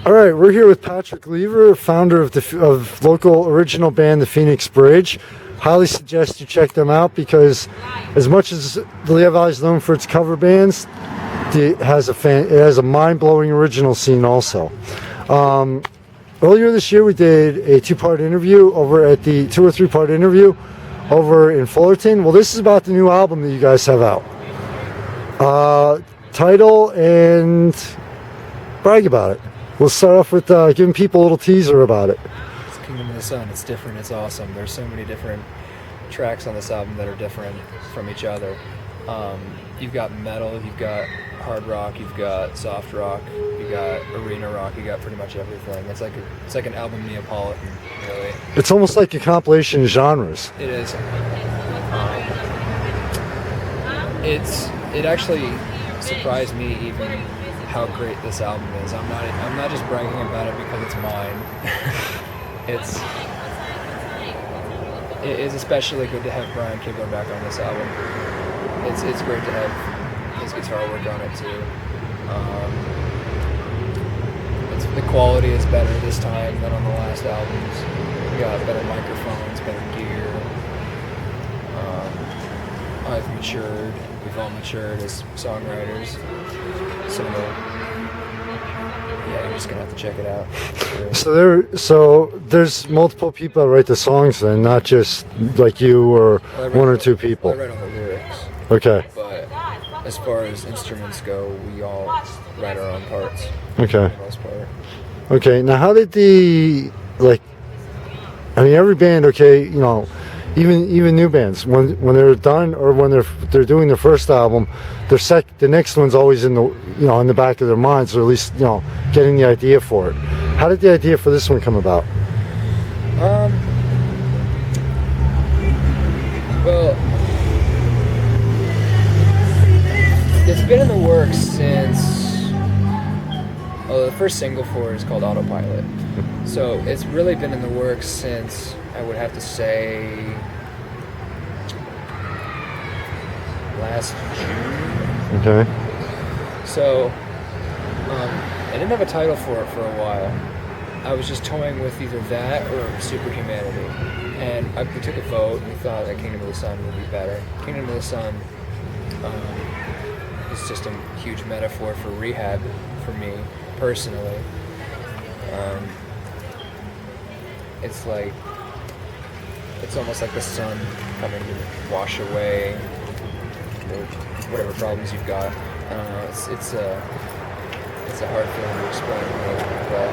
All right, we're here with Patrick Lever, founder of local original band, the Phoenix Bridge. Highly suggest you check them out because, as much as the Lehigh Valley is known for its cover bands, it has a mind-blowing original scene also. Earlier this year, we did a two or three-part interview over in Fullerton. Well, this is about the new album that you guys have out. Title and brag about it. We'll start off with giving people a little teaser about it. It's Kingdom of the Sun. It's different. It's awesome. There's so many different tracks on this album that are different from each other. You've got metal, you've got hard rock, you've got soft rock, you've got arena rock, you got pretty much everything. It's like an album Neapolitan, really. It's almost like a compilation of genres. It is. It actually surprised me even how great this album is. I'm not just bragging about it because it's mine. It is especially good to have Brian Kibler back on this album. It's great to have his guitar work on it too. The quality is better this time than on the last albums. We got better microphones, better gear. I've matured. We've all matured as songwriters. So yeah, you're just gonna have to check it out. So there's multiple people that write the songs then, not just like you or one or two people. I write all the lyrics. Okay. But as far as instruments go, we all write our own parts. Okay. For the most part. Okay. Now, how did every band, even new bands, when they're done or when they're doing their first album, the next one's always in the back of their minds, or at least getting the idea for it. How did the idea for this one come about? Well, it's been in the works since. The first single for it is called Autopilot. So it's really been in the works since, I would have to say, last June. Okay. So I didn't have a title for it for a while. I was just toying with either that or Superhumanity. And we took a vote and we thought that Kingdom of the Sun would be better. Kingdom of the Sun is just a huge metaphor for rehab for me personally. It's almost like the sun coming to wash away whatever problems you've got. It's a hard feeling to explain, but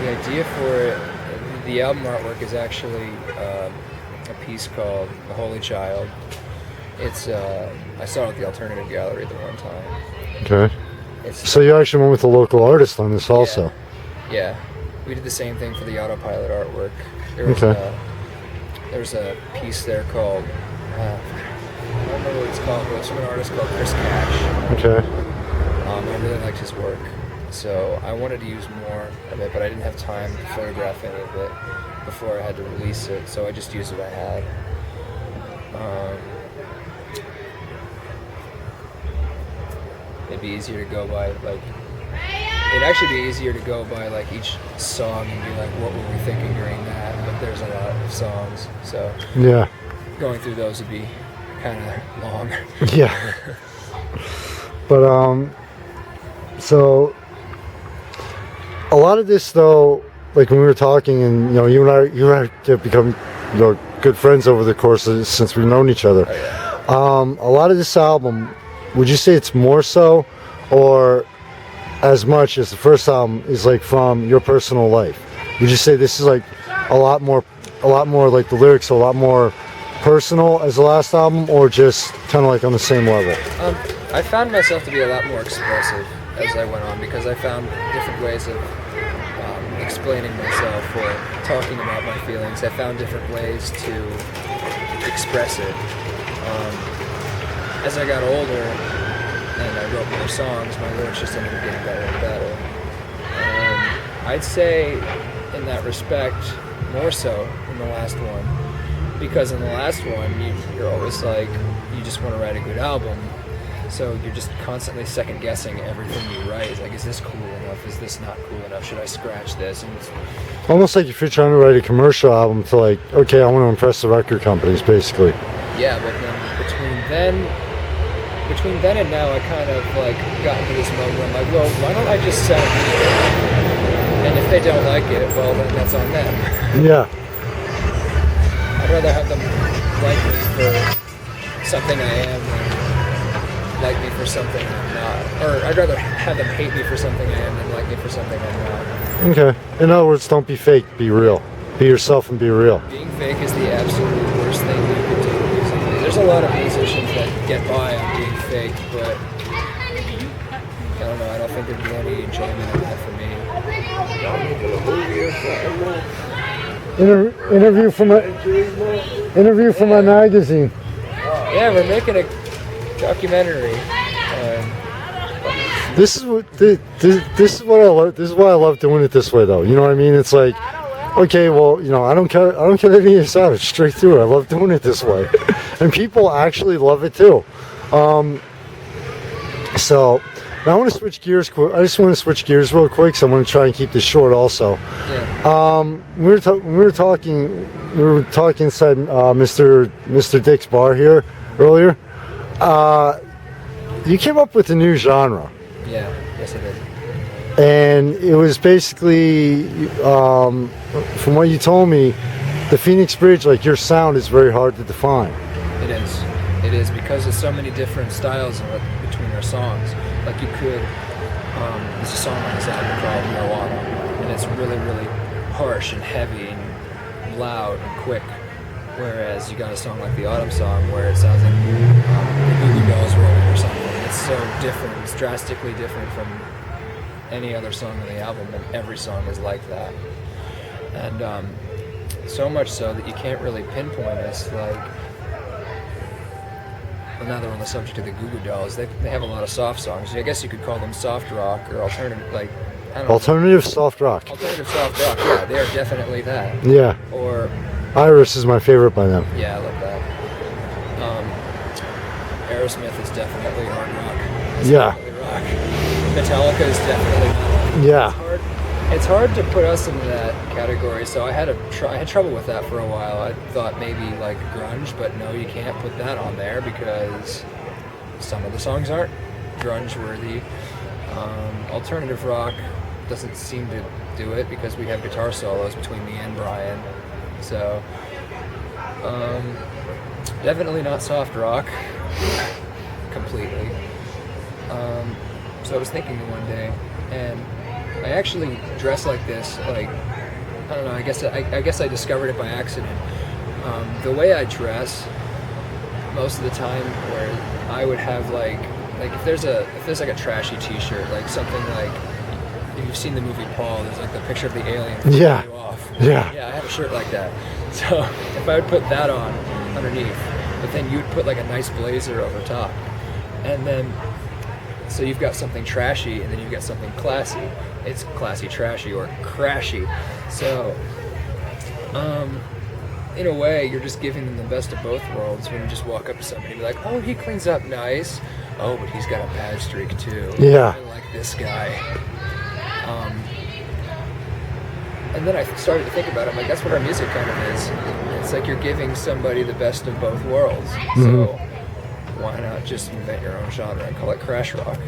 the idea for it, the album artwork is actually a piece called The Holy Child. I saw it at the Alternative Gallery the one time. Okay. So you actually went with a local artist on this also? Yeah. We did the same thing for the Autopilot artwork. There was a piece there called, I don't remember what it's called, but it's from an artist called Chris Cash. Okay. I really liked his work, so I wanted to use more of it, but I didn't have time to photograph any of it before I had to release it, so I just used what I had. It'd be easier to go by, it'd actually be easier to go by, each song and be like, what were we thinking during that? But there's a lot of songs, so yeah, going through those would be kind of long. Yeah. But, so, a lot of this, though, when we were talking, and, you and I have become, good friends over the course of since we've known each other. Oh, yeah. A lot of this album, would you say it's more so, or as much as the first album is from your personal life? Would you say this is a lot more the lyrics are a lot more personal as the last album, or just kind of on the same level? I found myself to be a lot more expressive as I went on, because I found different ways of explaining myself or talking about my feelings. I found different ways to express it. As I got older and I wrote more songs, my lyrics just ended up getting better and better. I'd say, in that respect, more so in the last one. Because in the last one, you're always you just want to write a good album. So you're just constantly second guessing everything you write. It's like, is this cool enough? Is this not cool enough? Should I scratch this? And Almost like if you're trying to write a commercial album to like, okay, I want to impress the record companies, basically. yeah, but then between then and now, I kind of like got into this mode where I'm like, well, why don't I just sound me? And if they don't like it, well, then that's on them. Yeah. I'd rather have them like me for something I am than like me for something I'm not. Or I'd rather have them hate me for something I am than like me for something I'm not. Okay. In other words, don't be fake. Be real. Be yourself and be real. Being fake is the absolute worst thing you could do. There's a lot of musicians that get by on being fake, but I don't know. I don't think there'd be any enjoyment in that for me. Interview for my magazine. Yeah, we're making a documentary. This is what I love. This is why I love doing it this way, though. You know what I mean? It's like, okay, well, you know, I don't care any of this out. Straight through. I love doing it this way, and people actually love it too. So now I want to switch gears. I just want to switch gears real quick. So I'm going to try and keep this short, also. Yeah. We were talking inside Mr. Dick's bar here earlier. You came up with a new genre. Yeah. Yes, I did. And it was basically, from what you told me, the Phoenix Bridge, like your sound is very hard to define. It is. It is because there's so many different styles between our songs. Like you could, there's a song on this album called Marijuana, and it's really, really harsh and heavy and loud and quick. Whereas you got a song like the Autumn Song where it sounds like the Goo Goo Dolls rolling or something. It's so different. It's drastically different from any other song on the album, and every song is like that. And so much so that you can't really pinpoint us. Like, well, now they're on the subject of the Goo Goo Dolls. They have a lot of soft songs. I guess you could call them soft rock or alternative, like, I don't know. Alternative soft rock. Alternative soft rock, yeah, they are definitely that. Yeah. Or Iris is my favorite by them. yeah, I love that. Aerosmith is definitely hard rock. It's Yeah. definitely rock. Metallica is definitely metal. Yeah. It's hard to put us into that category. So I had trouble with that for a while. I thought maybe like grunge, but no, you can't put that on there because some of the songs aren't grunge worthy. Alternative rock doesn't seem to do it because we have guitar solos between me and Brian. So definitely not soft rock completely. So I was thinking one day, and I actually dress like this. Like, I don't know. I guess I discovered it by accident. The way I dress most of the time, where I would have like if there's like a trashy T-shirt, like something like, if you've seen the movie Paul, there's like the picture of the alien flipping Yeah. you off. Yeah. Yeah, I have a shirt like that. So if I would put that on underneath, but then you'd put like a nice blazer over top, and then so you've got something trashy, and then you've got something classy. It's classy trashy or crashy. So in a way, you're just giving them the best of both worlds when you just walk up to somebody and be like, oh, he cleans up nice. Oh, but he's got a bad streak too. Yeah. I like this guy. And then I started to think about it. I'm like, that's what our music kind of is. It's like you're giving somebody the best of both worlds. So why not just invent your own genre and call it crash rock?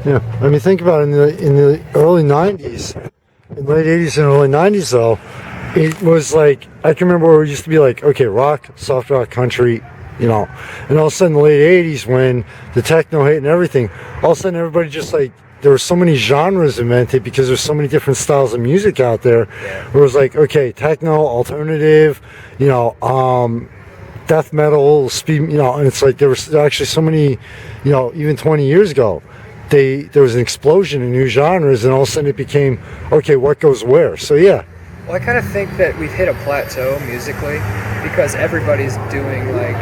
Yeah. I mean, think about it, in the early 90s, in late 80s and early 90s, though, it was like, I can remember where it used to be like, okay, rock, soft rock, country, you know, and all of a sudden in the late 80s when the techno hit and everything, all of a sudden everybody just like, there were so many genres invented because there's so many different styles of music out there. Yeah. Where it was like, okay, techno, alternative, you know, death metal, speed, you know, and it's like there was actually so many, you know, even 20 years ago, there was an explosion in new genres, and all of a sudden it became, okay, what goes where? So yeah. Well, I kind of think that we've hit a plateau musically because everybody's doing like,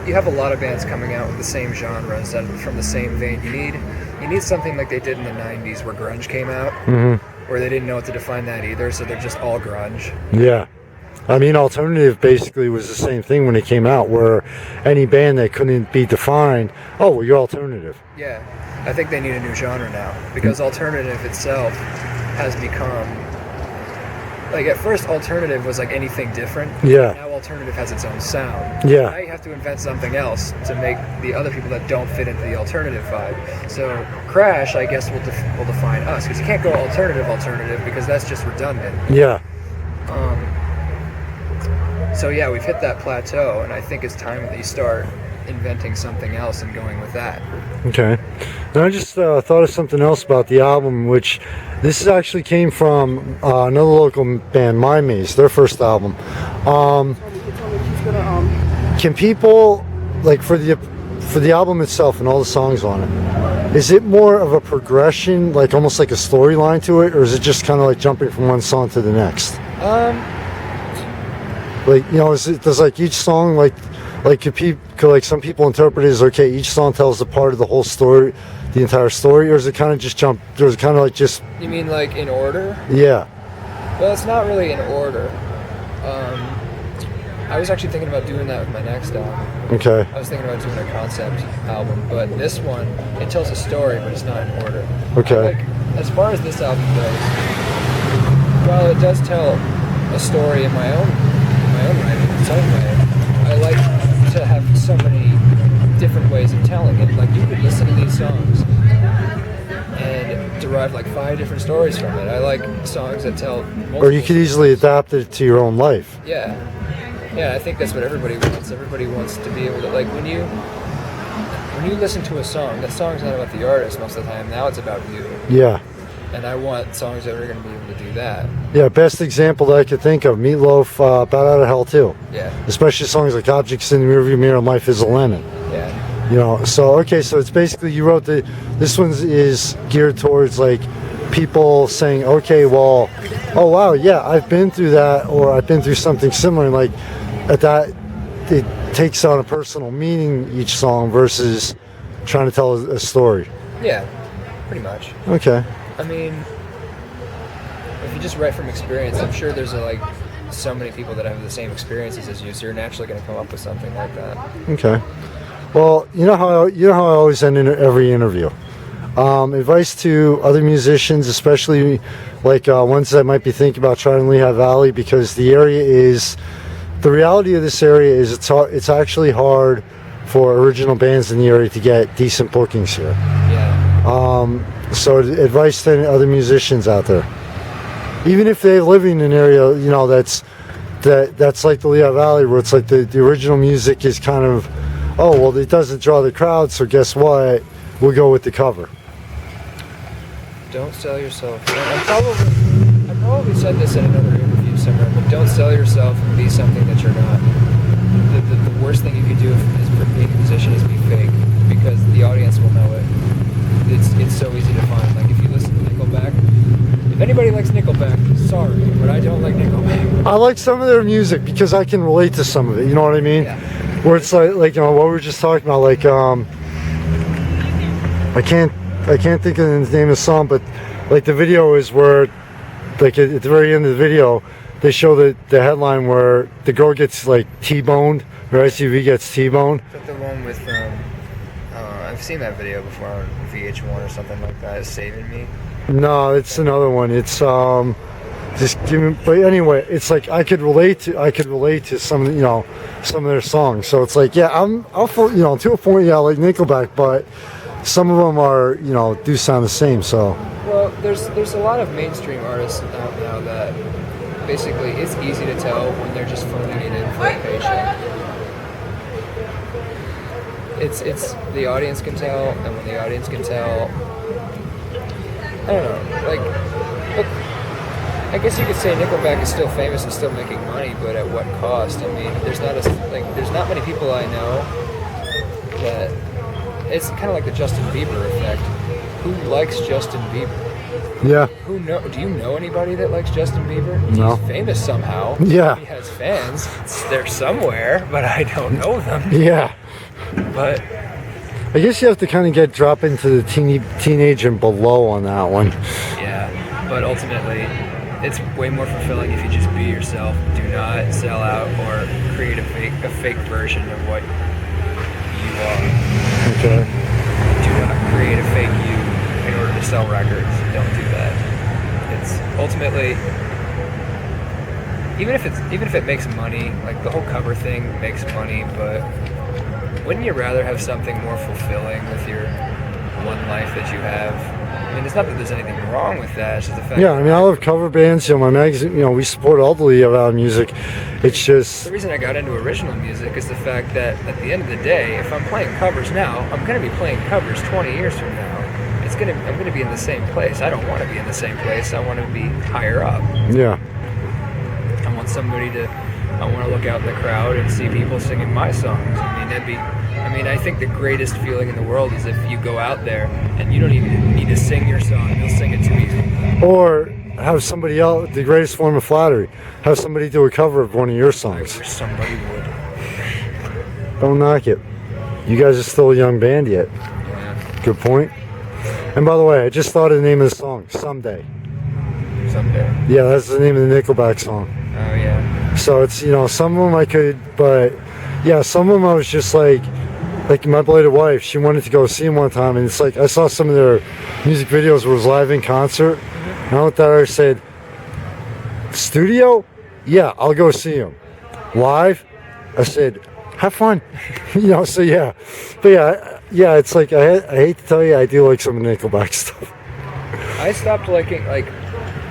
you have a lot of bands coming out with the same genres and from the same vein. You need something like they did in the 90s where grunge came out, where they didn't know what to define that either, so they're just all grunge. Yeah. I mean, alternative basically was the same thing when it came out, where any band that couldn't be defined, oh, well, you're alternative. Yeah, I think they need a new genre now because alternative itself has become like at first alternative was like anything different. Yeah. Now alternative has its own sound. Yeah. Now you have to invent something else to make the other people that don't fit into the alternative vibe. So Crash, I guess, will define us because you can't go alternative because that's just redundant. Yeah. So yeah, we've hit that plateau, and I think it's time that you start inventing something else and going with that. Okay. And I just thought of something else about the album, which this actually came from another local band, My Maze, their first album. Can people, like for the album itself and all the songs on it, is it more of a progression, like almost like a storyline to it, or is it just kind of like jumping from one song to the next? Like, you know, does like each song could like some people interpret it as, okay, each song tells a part of the whole story, the entire story, or is it kind of just You mean like in order? Yeah. Well, it's not really in order. I was actually thinking about doing that with my next album. Okay. I was thinking about doing a concept album, but this one, it tells a story, but it's not in order. Okay. As far as this album goes, while it does tell a story in my own writing, its own way, I like to have so many different ways of telling it. Like, you could listen to these songs and derive like 5 different stories from it. I like songs that tell multiple Or you could easily adapt it to your own life. Yeah. Yeah, I think that's what everybody wants. Everybody wants to be able to, like, when you listen to a song, that song's not about the artist most of the time. Now it's about you. Yeah. And I want songs that are going to be able to do that. Yeah, best example that I could think of, Meatloaf, Bat Out of Hell too. Yeah. Especially songs like Objects in the Rearview Mirror and Life is a Lemon. Yeah. You know, so okay, so it's basically you wrote this one is geared towards like people saying, okay, well, oh wow, yeah, I've been through that, or I've been through something similar, and like at that it takes on a personal meaning each song versus trying to tell a story. Yeah, pretty much. Okay. I mean, if you just write from experience, I'm sure there's so many people that have the same experiences as you, so you're naturally going to come up with something like that. Okay. Well, you know how I always end in every interview. Advice to other musicians, especially like ones that might be thinking about trying to Lehigh Valley, because the reality of this area is it's actually hard for original bands in the area to get decent bookings here. Yeah. So advice to other musicians out there, even if they live in an area, you know, that's like the Lehigh Valley, where it's like the original music is kind of, oh well, it doesn't draw the crowd, so guess what, we'll go with the cover. Don't sell yourself. I probably said this in another interview somewhere, but don't sell yourself and be something that you're not. The worst thing you could do for being a musician is be fake, because the audience will know it. It's so easy to find. Like, if you listen to Nickelback, if anybody likes Nickelback, sorry, but I don't like Nickelback. I like some of their music because I can relate to some of it. You know what I mean? Yeah. Where it's like you know what we were just talking about. Like I can't think of the name of the song, but like the video is where, like at the very end of the video, they show the headline where the girl gets like T-boned, her SUV gets T-boned. Is that the one with I've seen that video before on VH1 or something like that. It's Saving Me. No, it's another one. It's just give me. But anyway, it's like I could relate to some of their songs. So it's like, yeah, I'll to a point, yeah, like Nickelback, but some of them are, do sound the same. So well, there's a lot of mainstream artists out now that basically it's easy to tell when they're just phoning it in for a paycheck. It's the audience can tell, and when the audience can tell, I don't know, like, but I guess you could say Nickelback is still famous and still making money, but at what cost? I mean, there's not many people I know that, it's kind of like the Justin Bieber effect. Who likes Justin Bieber? yeah, Do you know anybody that likes Justin Bieber? No. He's famous somehow. Yeah. He has fans. They're somewhere, but I don't know them. yeah. But I guess you have to kind of drop into the teenage and below on that one. yeah, but ultimately, it's way more fulfilling if you just be yourself. Do not sell out or create a fake version of what you are. Okay. Do not create a fake you in order to sell records. Don't do that. It's ultimately, even if it makes money, like the whole cover thing makes money, but wouldn't you rather have something more fulfilling with your one life that you have? I mean, it's not that there's anything wrong with that. It's just the fact. Yeah, I mean, I love cover bands. You know, my magazine. You know, we support all the Leo Valley music. It's just The reason I got into original music is the fact that at the end of the day, if I'm playing covers now, I'm going to be playing covers 20 years from now. I'm going to be in the same place. I don't want to be in the same place. I want to be higher up. yeah. I want I want to look out in the crowd and see people singing my songs. I mean, I think the greatest feeling in the world is if you go out there and you don't even need to sing your song, they'll sing it to you. Or have somebody else. The greatest form of flattery. Have somebody do a cover of one of your I songs. wish somebody would. Don't knock it. You guys are still a young band yet. Yeah, Good point. And by the way, I just thought of the name of the song. Someday. someday. Yeah, that's the name of the Nickelback song. Oh yeah. So it's, you know, some of them I could, but yeah, some of them I was just like my belated wife, she wanted to go see him one time, and it's like I saw some of their music videos where it was live in concert, and I looked at her and said, studio? Yeah, I'll go see him. Live? I said, have fun. You know, so yeah. But yeah, it's like, I hate to tell you, I do like some of Nickelback stuff. I stopped liking, like,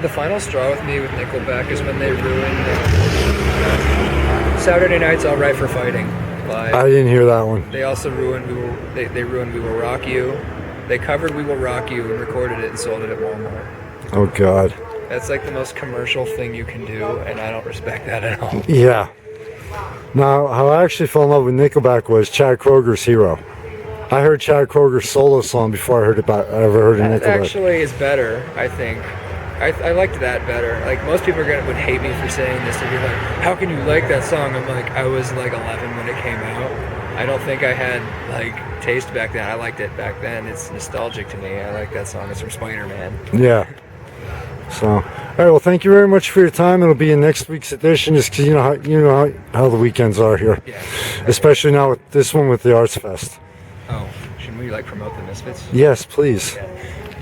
the final straw with me with Nickelback is when they ruined Saturday Night's All Right for Fighting live. I didn't hear that one. They also ruined they ruined We Will Rock You. They covered We Will Rock You and recorded it and sold it at Walmart. Oh God. That's like the most commercial thing you can do, and I don't respect that at all. Yeah. Now, how I actually fell in love with Nickelback was Chad Kroger's Hero. I heard Chad Kroger's solo song before I ever heard of That Nickelback. actually is better, I think. I liked that better. Like, most people would hate me for saying this. They'd be like, how can you like that song? I'm like, I was like 11 when it came out. I don't think I had like taste back then. I liked it back then. It's nostalgic to me. I like that song. It's from Spider-Man. Yeah. So, all right. Well, thank you very much for your time. It'll be in next week's edition, just because you know how the weekends are here, Yeah. especially now with this one with the Arts Fest. Oh, shouldn't we like promote the Misfits? Yes, please.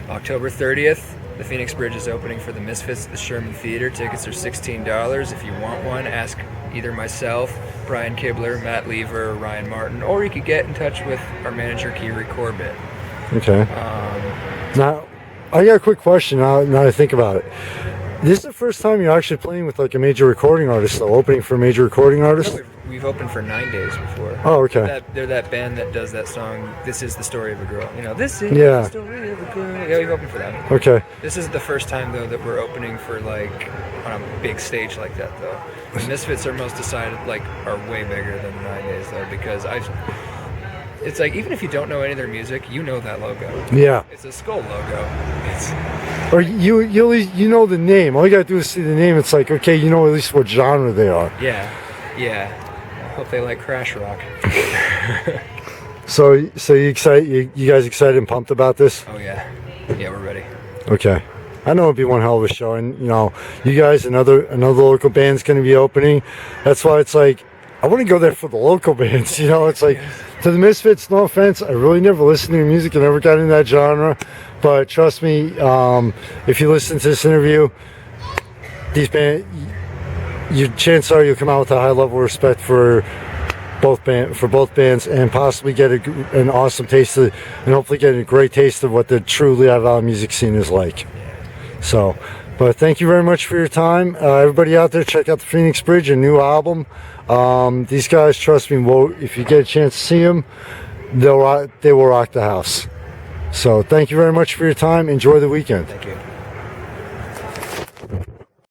October 30th, the Phoenix Bridge is opening for the Misfits at the Sherman Theater. Tickets are $16. If you want one, ask either myself, Brian Kibler, Matt Lever, or Ryan Martin, or you could get in touch with our manager, Kiri Corbett. Okay. Now, I got a quick question. Now that I think about it, this is the first time you're actually playing with like a major recording artist, though, opening for a major recording artist. We've opened for 9 days before. Oh, okay. They're that band that does that song, This Is the Story of a Girl. You know, this is Yeah. the story of a girl. Yeah, we've opened for them. Okay. This is the first time, though, that we're opening for, like, on a big stage like that, though. The Misfits are most decided, like, are way bigger than 9 days, though, because it's like, even if you don't know any of their music, you know that logo. Yeah. It's a skull logo. It's, Or you know the name. All you gotta do is see the name. It's like, okay, you know at least what genre they are. yeah. I hope they like Crash Rock. So you guys excited and pumped about this? Oh, yeah. Yeah, we're ready. Okay. I know it'll be one hell of a show, and you guys, another local band's gonna be opening. That's why it's like, I want to go there for the local bands. It's like, to the Misfits, no offense, I really never listened to your music. I never got in that genre. But trust me, if you listen to this interview, these bands, chances are you'll come out with a high level of respect for both bands, and possibly get an awesome taste of, and hopefully get a great taste of what the true Lehigh Valley music scene is like. So, but thank you very much for your time. Everybody out there, check out the Phoenix Bridge, a new album. These guys, trust me, if you get a chance to see them, they will rock the house. So thank you very much for your time. Enjoy the weekend. Thank you.